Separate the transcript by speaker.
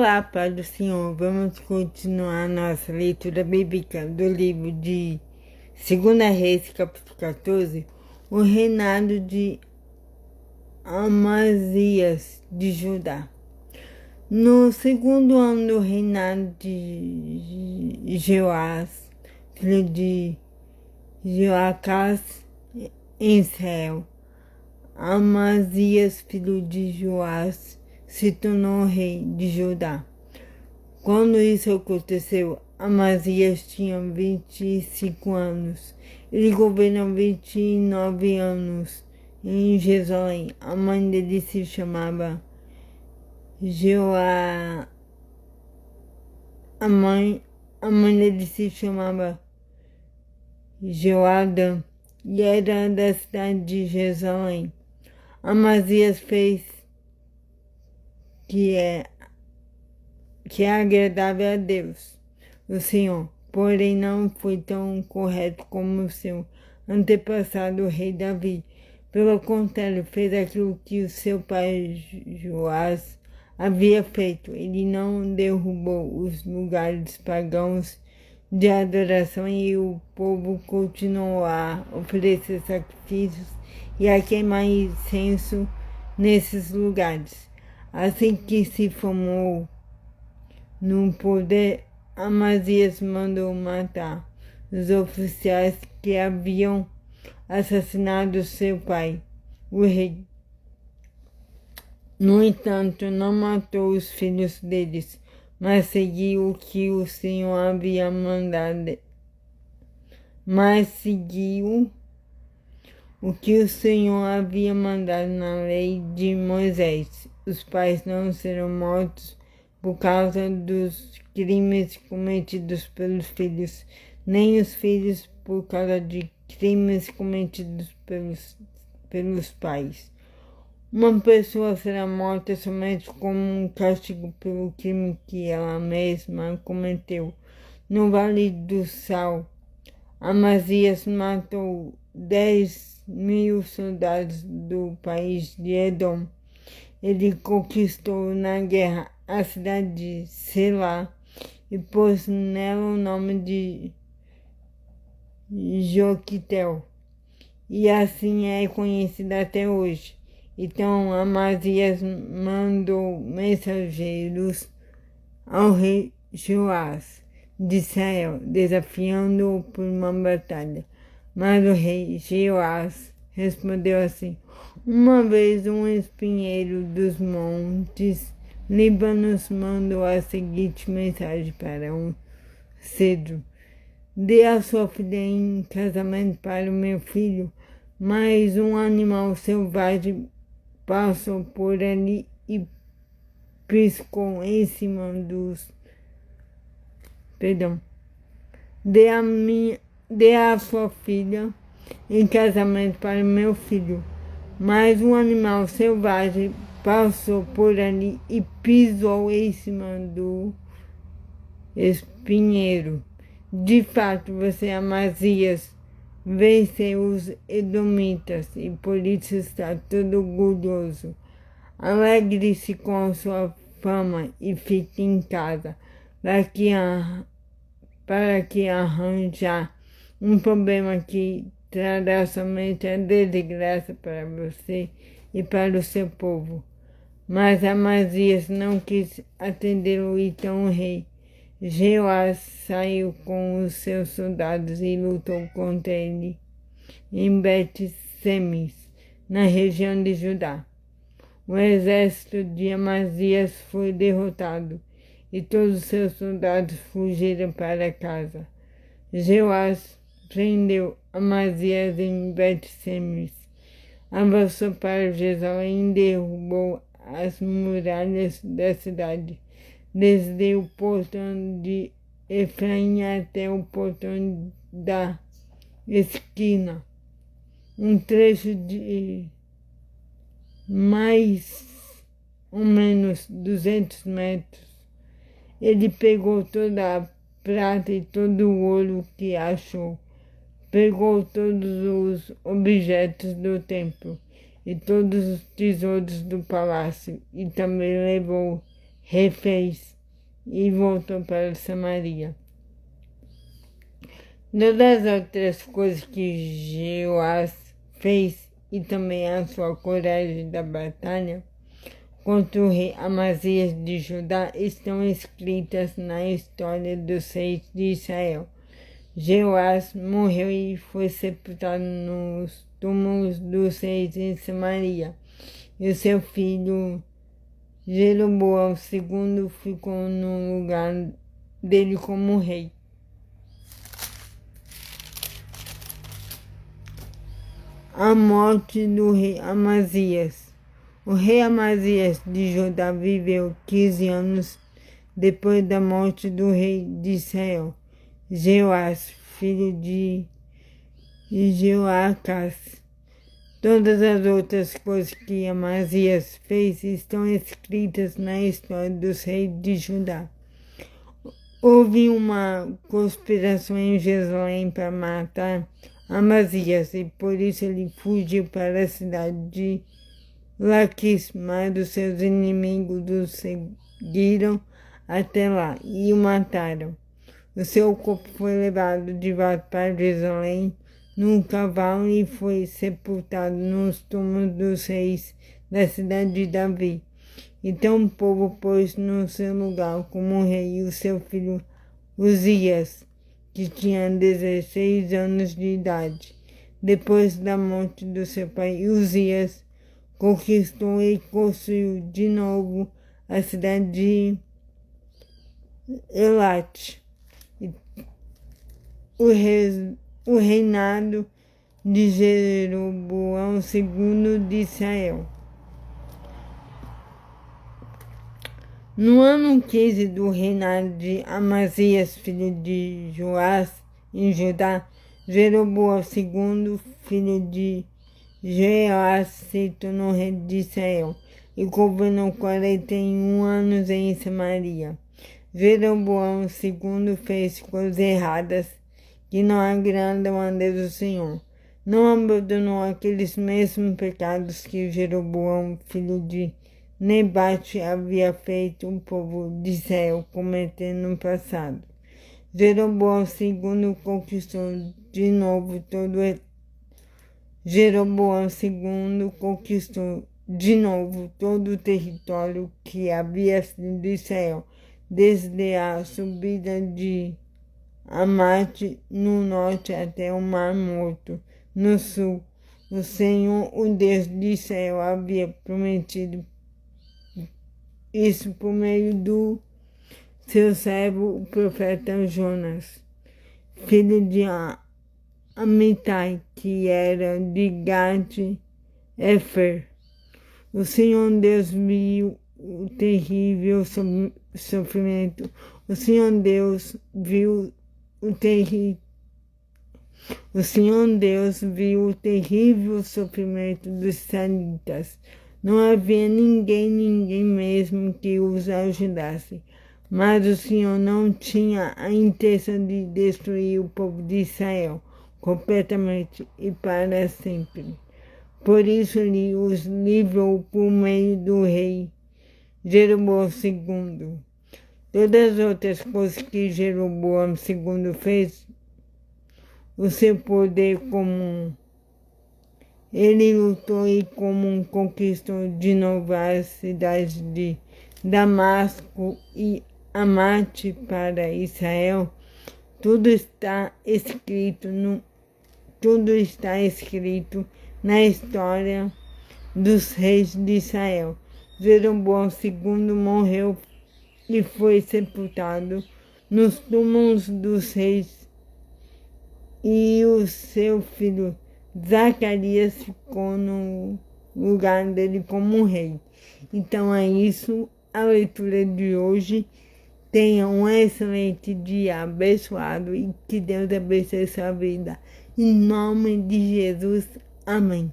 Speaker 1: Olá, Pai do Senhor. Vamos continuar nossa leitura bíblica do livro de 2 Reis, capítulo 14, o reinado de Amazias de Judá. No segundo ano do reinado de Joás, filho de Joacás, em Israel, Amazias, filho de Joás, se tornou rei de Judá. Quando isso aconteceu, Amazias tinha 25 anos. Ele governou 29 anos em Jerusalém. A mãe dele se chamava a mãe dele se chamava Joadã e era da cidade de Jerusalém. Amazias fez que é agradável a Deus, o Senhor, porém não foi tão correto como o seu antepassado, o rei Davi. Pelo contrário, fez aquilo que o seu pai Joás havia feito. Ele não derrubou os lugares pagãos de adoração e o povo continuou a oferecer sacrifícios e a queimar incenso nesses lugares. Assim que se formou no poder, Amazias mandou matar os oficiais que haviam assassinado seu pai, o rei. No entanto, não matou os filhos deles, mas seguiu o que o Senhor havia mandado. Na lei de Moisés. Os pais não serão mortos por causa dos crimes cometidos pelos filhos, nem os filhos por causa de crimes cometidos pelos pais. Uma pessoa será morta somente como um castigo pelo crime que ela mesma cometeu. No Vale do Sal, Amazias matou 10.000 soldados do país de Edom. Ele conquistou na guerra a cidade de Selá e pôs nela o nome de Joquitel, e assim é conhecida até hoje. Então Amazias mandou mensageiros ao rei Joás de Israel, desafiando-o por uma batalha. Mas o rei Joás respondeu assim: uma vez um espinheiro dos montes Líbanos mandou a seguinte mensagem para um cedro: dê a sua filha em casamento para o meu filho. Mas um animal selvagem passou por ali e piscou em cima dos... Dê a sua filha em casamento para o meu filho. Mas um animal selvagem passou por ali e pisou em cima do espinheiro. De fato, você, Amazias, venceu os edomitas e por isso está todo orgulhoso. Alegre-se com a sua fama e fique em casa para que arranjar um problema que trará somente a desgraça para você e para o seu povo. Mas Amazias não quis atendê-lo, então o rei Joás saiu com os seus soldados e lutou contra ele em Bet-Semes, na região de Judá. O exército de Amazias foi derrotado e todos os seus soldados fugiram para casa. Joás prendeu Amazias em Bet-Semes, avançou para Jerusalém e derrubou as muralhas da cidade, desde o portão de Efraim até o portão da esquina, um trecho de mais ou menos 200 metros. Ele pegou toda a prata e todo o ouro que achou, pegou todos os objetos do templo e todos os tesouros do palácio, e também levou reféns e voltou para Samaria. Todas as outras coisas que Jeoás fez e também a sua coragem da batalha contra o rei Amazias de Judá estão escritas na história dos reis de Israel. Jeoás morreu e foi sepultado nos túmulos dos reis em Samaria, e o seu filho Jeroboão II ficou no lugar dele como rei. A morte do rei Amazias. O rei Amazias de Judá viveu 15 anos depois da morte do rei de Israel, Jeoás, filho de Jeoacás. Todas as outras coisas que Amazias fez estão escritas na história dos reis de Judá. Houve uma conspiração em Jerusalém para matar Amazias e por isso ele fugiu para a cidade de Laquis, mas os seus inimigos o seguiram até lá e o mataram. O seu corpo foi levado de volta para Jerusalém num cavalo e foi sepultado nos túmulos dos reis da cidade de Davi. Então o povo pôs no seu lugar como rei o seu filho Uzias, que tinha 16 anos de idade. Depois da morte do seu pai, Uzias conquistou e construiu de novo a cidade de Elate. O reinado de Jeroboão II de Israel. No ano 15 do reinado de Amazias, filho de Joás, em Judá, Jeroboão II, filho de Jeoás, se tornou rei de Israel e governou 41 anos em Samaria. Jeroboão II fez coisas erradas que não agradam a Deus do Senhor. Não abandonou aqueles mesmos pecados que Jeroboão, filho de Nebate, havia feito o povo de Israel cometer no passado. Jeroboão II conquistou de novo todo o território que havia sido de Israel, desde a subida de Amate no norte até o Mar Morto no sul. O Senhor, o Deus de Israel, havia prometido isso por meio do seu servo, o profeta Jonas, filho de Amitai, que era de Gat-Hefer. O Senhor Deus viu o terrível sofrimento. O Senhor Deus viu o terrível sofrimento dos israelitas. Não havia ninguém mesmo que os ajudasse. Mas o Senhor não tinha a intenção de destruir o povo de Israel completamente e para sempre. Por isso ele os livrou por meio do rei Jeroboão II. Todas as outras coisas que Jeroboão II fez, o seu poder comum. Ele lutou e conquistou de novo as cidades de Damasco e Amate para Israel. Tudo está escrito na história dos reis de Israel. Jeroboão II morreu e foi sepultado nos túmulos dos reis e o seu filho Zacarias ficou no lugar dele como rei. Então é isso, a leitura de hoje. Tenha um excelente dia abençoado e que Deus abençoe sua vida. Em nome de Jesus, amém.